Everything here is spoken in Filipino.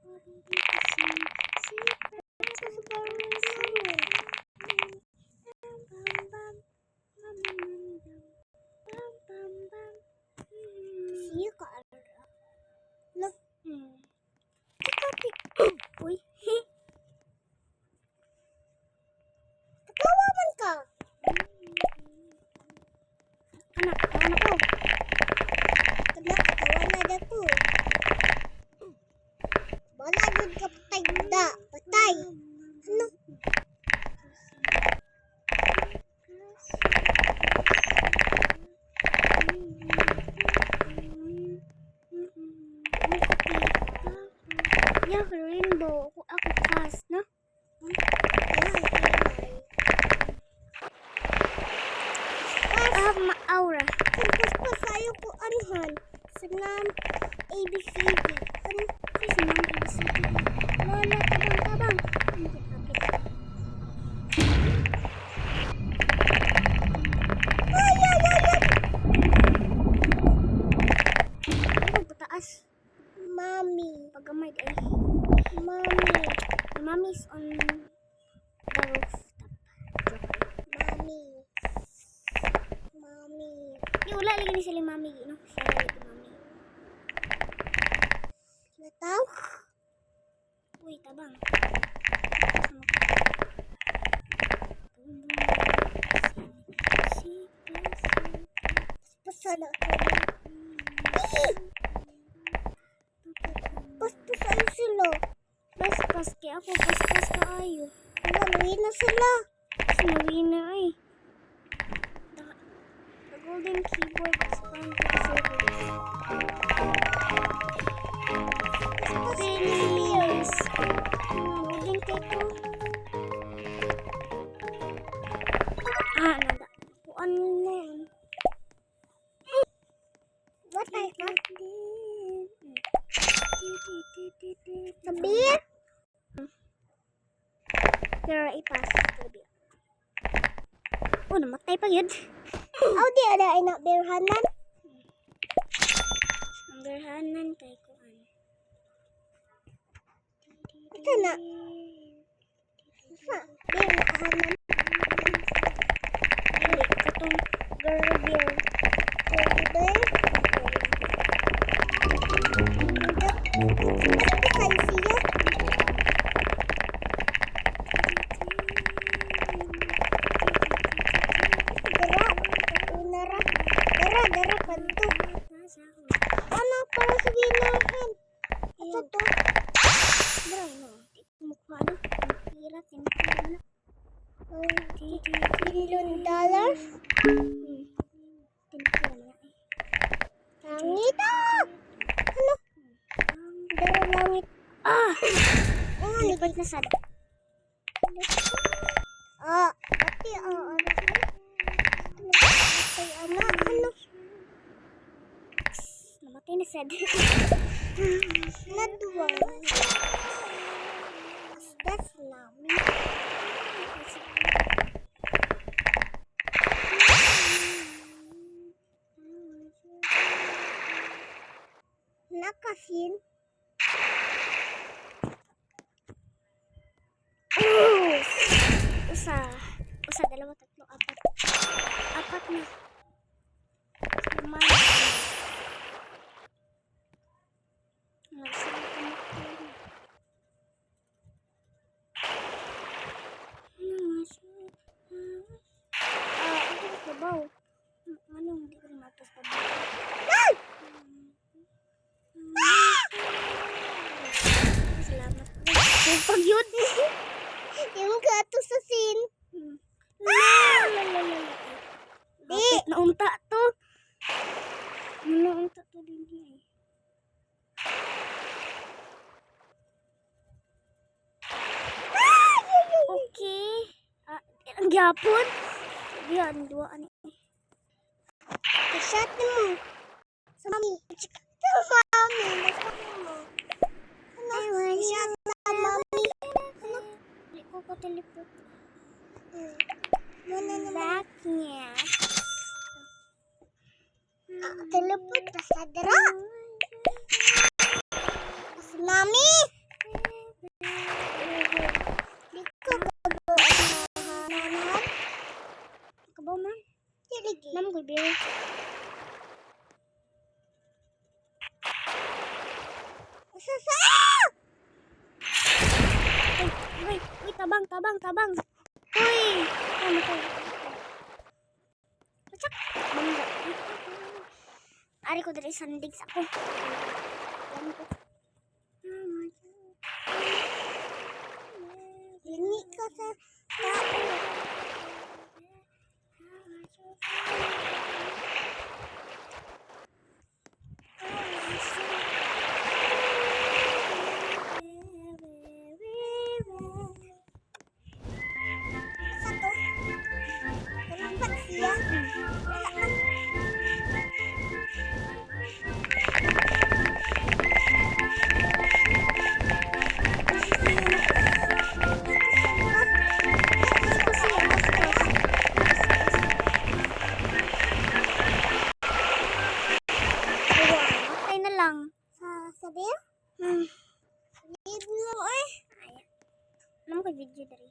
Uy, tawaman ka. Anak ko. Katawa na dito. Wala yun ka patay da. Patay. Ano? Yeah, rainbow. Ako fast, no? Aura. Tapos pasayo ko anhan. Senam ABCD. Ano? Senam ABCD. Wala, tabang. Ay! Ano pataas? Mommy. Pagamay ay. Mommy is on the rooftop. Mommy. Di wala lagi ni sila mommy, no? Siya lagi mommy. Nataw? Uy, tabang. Pasala ako. Paspas ayo sila. Paspas kaya ako. Paspas ka ayo. Wala, na sila. Sinawina ay. The golden keyboard is found to the surface. Failures. Golden keko. Nada. Kuan mo. What I got? Sabir? Pero ipas. Sabir. Oh, namatay pa yun. Di ada anak berhanan. Ang berhanan kay kuan. Ito na. Berhanan. Katong girl bear. Ano para sabihin natin? Ito to. Mukha na. Hirat. $1 Langit Ano? Langit. Lipat na sad. Pati ano? Namatay na sad. Nadua. That's namin. Nakasin. Usa, dalawa, tatlo, apat. Apat na. Sabaw. Anong hindi ko matos pa ba? Salamat. Pag yun. Yung gato sa sin. Di. Naunta to. Naunta to din eh. Okay. Ang gyapon. Diyan, dua ani. Shot mo. Sa mami. Sa mami. Ano? Shot sa mami. Ano? Hindi ko teleport. Back niya. Teleport sa dara. Sa mami. sa Uy, tabang. Uy! Ano to? Pacak! Bangga. Ari ko diri sandig sa ako. Yan ko. Lingi ka sa tao. Sa to? Kalambat siya. Wala man. Patay na lang. Sa beer? Video lang eh. Ano mo video dari?